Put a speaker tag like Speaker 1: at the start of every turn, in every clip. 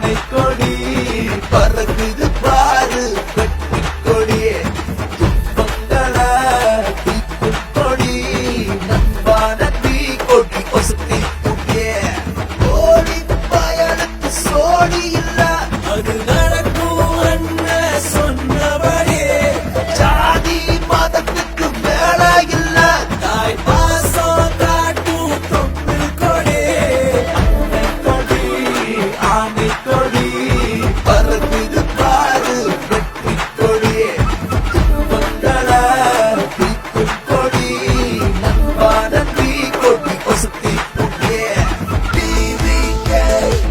Speaker 1: ஆனை கொடி பறக்குது பாரு வெற்றி கொடியே துன்பங்கள தீக்கும் கொடி நண்பான தீ கொடி ஒசுத்தி கொடியே ஓடி பயனுக்கு சோடி இல்ல அது நடக்கும் என்ன சொன்னபடியே ஜாதி மதத்துக்கு மேல இல்ல தாய் பாசம் காட்டும் தொம்பில் கொடி ஆனை கொடி பறக்குது பாரு வெற்றி கொடியே துன்பங்கள தீக்கும் கொடி நண்பான தீ கொடி ஒசுத்தி கொடியே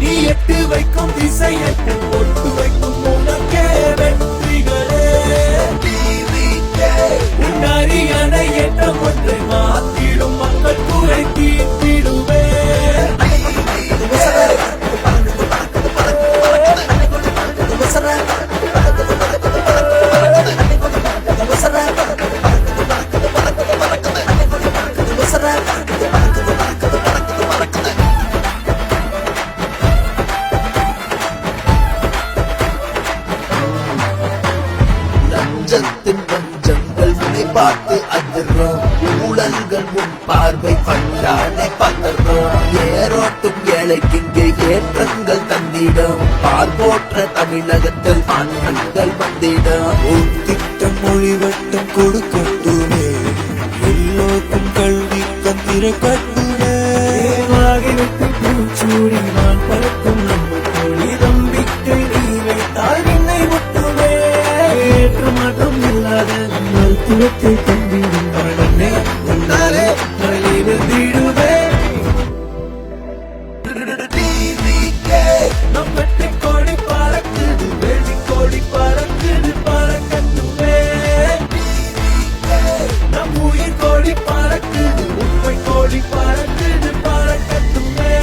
Speaker 1: நீ எட்டு வைக்கும் திசையட்டு ஒட்டு வைக்கும் உனக்கே வெற்றிகளே உன்னறியனை எட்ட ஒன்றை மாத்திடும் மக்கள் குறை தீர்த்திடுவே லஞ்சத்தின் பஞ்சங்கள் உன்னை பார்த்து அதிர்றோம் ஊழல்கள் உன் பார்வை பட்டாளை பதறோம் ஏரோட்டும் ஏழைக்கிங்கே ஏற்றங்கள் தந்திடும் பார்போற்ற தமிழகத்தில் ஆண்கள் வந்திடும்
Speaker 2: உன் திட்டம் மொழிவட்டம் கொடுக்கட்டுமே எல்லோருக்கும் கல்வி கந்திர கட்டுமே
Speaker 1: வாகிவிட்டு பூச்சூடி நான் பறக்கும் நம்ம கோழி நம்பிக்கை நீ வைத்தால் என்னை முட்டுமே ஏற்று மாற்றம் இல்லாத மருத்துவத்தை தந்திடும் பழனே உன்னாலே மறைந்திடுவே நம் வெற்றி கோடி பறக்குது வெள்ளி கோடி பறக்குது பறக்கட்டுமே நம் உயிர் கோடி பறக்குது உண்மை கோடி பறக்குது பறக்கட்டுமே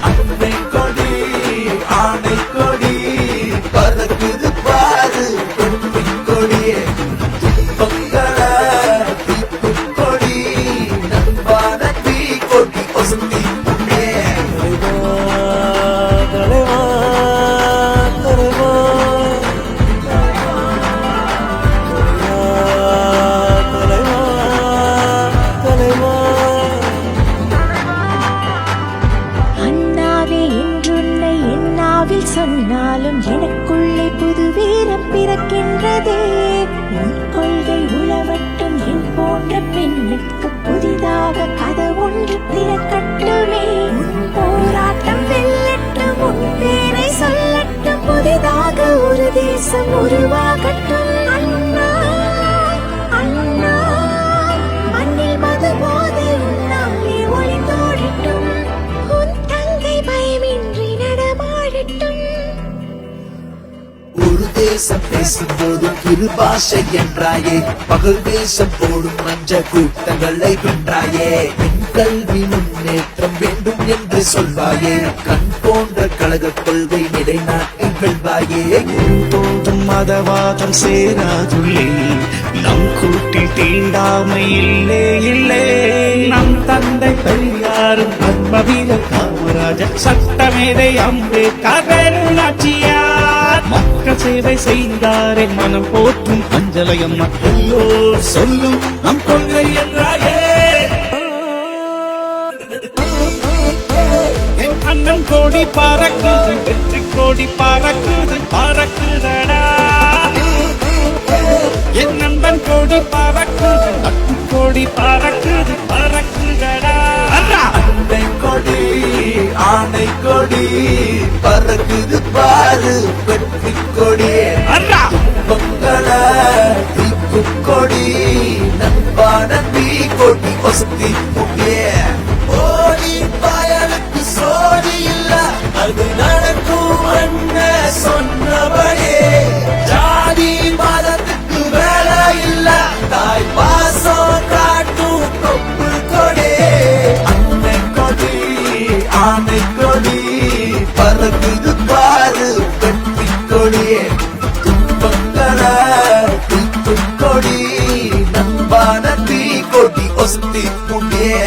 Speaker 1: அன்னை கொடி ஆனை கொடி பறக்குது பாரு வெற்றி கொடியே துன்பங்கள தீக்கும் கொடி நண்பான தீ கொடி ஒசுந்தி கொடியே
Speaker 3: அண்ணாவே என்றுன்னை என்னாவில் சொன்னாலும் எனக்குள்ளே புது வீரம் பிறக்கின்றதே உன் கொள்கை உழவட்டும் என் போன்ற பெண்ணுக்கு புதிதாக கதை ஒன்று திறக்கட்டுமே உன் போராட்டம் வெல்லட்டும் உன் பேரை சொல்லட்டும் புதிதாக ஒரு தேசம் உருவாகட்டும் அண்ணா அண்ணா மண்ணில் மது போதை உன்னாலே ஒளிந்தோடட்டும் உன் தங்கை பயமின்றி நடமாடட்டும்
Speaker 1: ஒரு தேசம் பேசும்போது கிருபாஷை என்றாயே பகல் தேசம் போடும் மஞ்ச கூட்டங்களை வென்றாயே என் கல்வி முன்னேற்றம் வேண்டும் என்று சொல்வாயே கண் போன்ற கழக கொள்கை நிலைநாட்டி வெல்வாயே
Speaker 2: போதும் மதவாதம் சேராதுள்ளே நம் கூட்டில் தீண்டாமை இல்லே இல்லே நம் தந்தை பெரியாரும் பத்மவீரர் காமராஜர் சட்டமேதை அம்பேத்கர் வேலுநாச்சியார் மக்கள் சேவை செய்தாரே மனம் போற்றும் அஞ்சலையம்மா எல்லோர் சொல்லும் நம் கொள்கை என்றாயே என் அண்ணன் கோடி பறக்குது வெற்றி கோடி பறக்குது பறக்குதடா என் நண்பன் கோடி பறக்குது நட்பு கோடி பறக்குது பறக்குதடா
Speaker 1: அன்னை கொடி ஆனை கொடி பறக்குது பாரு வெற்றி கொடியே துன்பங்கள தீக்கும் கொடி நண்பான தீ கொடி ஒசுத்தி கொடியே ஓடி பயனுக்கு சோடி இல்ல அது நடக்கும் என்ன சொன்னபடியே ஜாதி மதத்துக்கு வேலை இல்ல தாய் பாசம் காட்டும் தொப்புள் கொடி அன்னை கொடி ஆனை கொடி பறக்குது பாரு வெற்றி கொடியே துன்பங்கள தீக்கும் கொடி நண்பான தீ கொடி ஒசுத்தி கொடியே